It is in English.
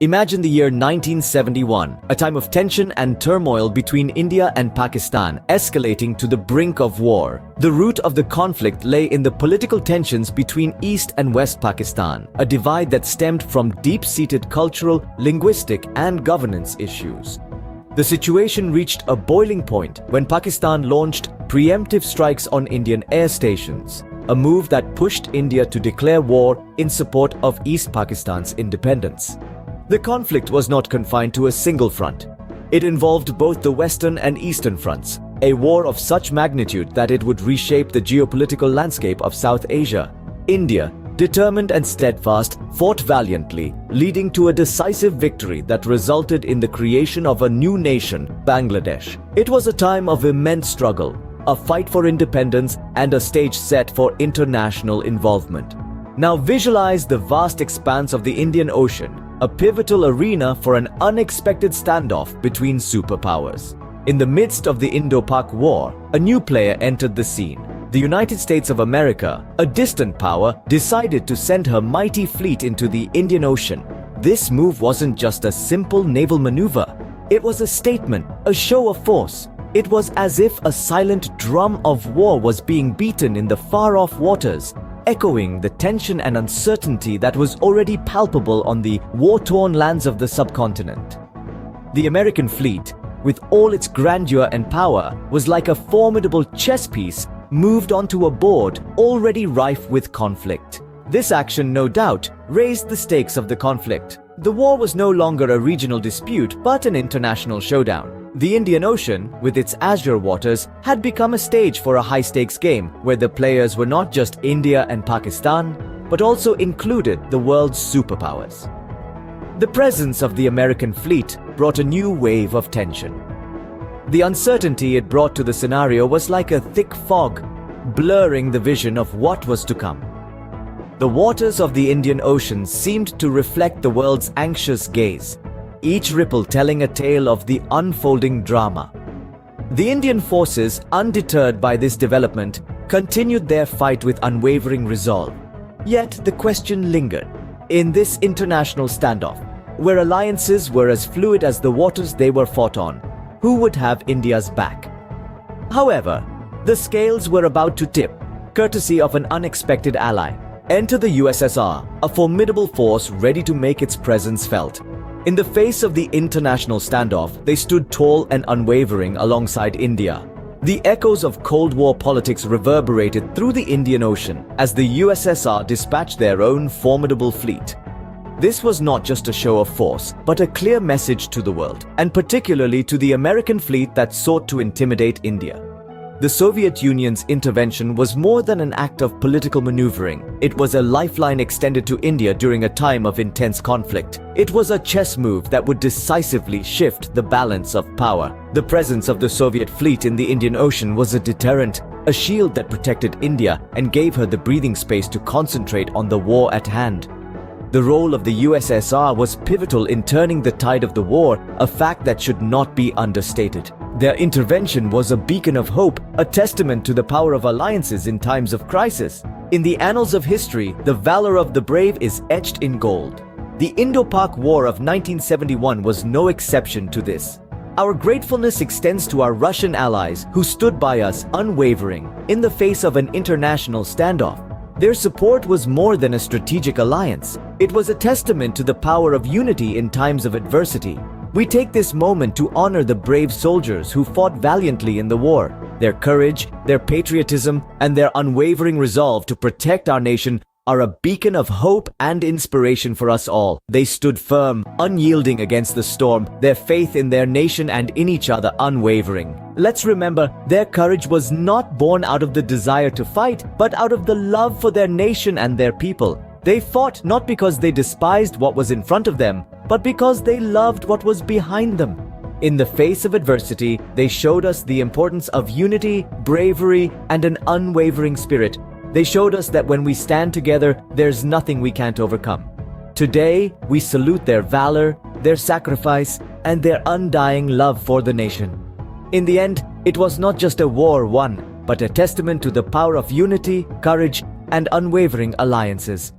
Imagine the year 1971, a time of tension and turmoil between India and Pakistan, escalating to the brink of war. The root of the conflict lay in the political tensions between East and West Pakistan, a divide that stemmed from deep-seated cultural, linguistic, and governance issues. The situation reached a boiling point when Pakistan launched preemptive strikes on Indian air stations, a move that pushed India to declare war in support of East Pakistan's independence. The conflict was not confined to a single front. It involved both the Western and Eastern fronts, a war of such magnitude that it would reshape the geopolitical landscape of South Asia. India, determined and steadfast, fought valiantly, leading to a decisive victory that resulted in the creation of a new nation, Bangladesh. It was a time of immense struggle, a fight for independence, and a stage set for international involvement. Now visualize the vast expanse of the Indian Ocean, a pivotal arena for an unexpected standoff between superpowers. In the midst of the Indo-Pak War, a new player entered the scene. The United States of America, a distant power, decided to send her mighty fleet into the Indian Ocean. This move wasn't just a simple naval maneuver. It was a statement, a show of force. It was as if a silent drum of war was being beaten in the far-off waters, echoing the tension and uncertainty that was already palpable on the war-torn lands of the subcontinent. The American fleet, with all its grandeur and power, was like a formidable chess piece moved onto a board already rife with conflict. This action, no doubt, raised the stakes of the conflict. The war was no longer a regional dispute, but an international showdown. The Indian Ocean, with its azure waters, had become a stage for a high-stakes game where the players were not just India and Pakistan, but also included the world's superpowers. The presence of the American fleet brought a new wave of tension. The uncertainty it brought to the scenario was like a thick fog, blurring the vision of what was to come. The waters of the Indian Ocean seemed to reflect the world's anxious gaze, each ripple telling a tale of the unfolding drama. The Indian forces, undeterred by this development, continued their fight with unwavering resolve. Yet the question lingered. In this international standoff, where alliances were as fluid as the waters they were fought on, who would have India's back? However, the scales were about to tip, courtesy of an unexpected ally. Enter the USSR, a formidable force ready to make its presence felt. In the face of the international standoff, they stood tall and unwavering alongside India. The echoes of Cold War politics reverberated through the Indian Ocean as the USSR dispatched their own formidable fleet. This was not just a show of force, but a clear message to the world, and particularly to the American fleet that sought to intimidate India. The Soviet Union's intervention was more than an act of political maneuvering. It was a lifeline extended to India during a time of intense conflict. It was a chess move that would decisively shift the balance of power. The presence of the Soviet fleet in the Indian Ocean was a deterrent, a shield that protected India and gave her the breathing space to concentrate on the war at hand. The role of the USSR was pivotal in turning the tide of the war, a fact that should not be understated. Their intervention was a beacon of hope, a testament to the power of alliances in times of crisis. In the annals of history, the valor of the brave is etched in gold. The Indo-Pak War of 1971 was no exception to this. Our gratefulness extends to our Russian allies who stood by us unwavering in the face of an international standoff. Their support was more than a strategic alliance. It was a testament to the power of unity in times of adversity. We take this moment to honor the brave soldiers who fought valiantly in the war. Their courage, their patriotism, and their unwavering resolve to protect our nation are a beacon of hope and inspiration for us all. They stood firm, unyielding against the storm, their faith in their nation and in each other unwavering. Let's remember, their courage was not born out of the desire to fight, but out of the love for their nation and their people. They fought not because they despised what was in front of them, but because they loved what was behind them. In the face of adversity, they showed us the importance of unity, bravery, and an unwavering spirit. They showed us that when we stand together, there's nothing we can't overcome. Today, we salute their valor, their sacrifice, and their undying love for the nation. In the end, it was not just a war won, but a testament to the power of unity, courage, and unwavering alliances.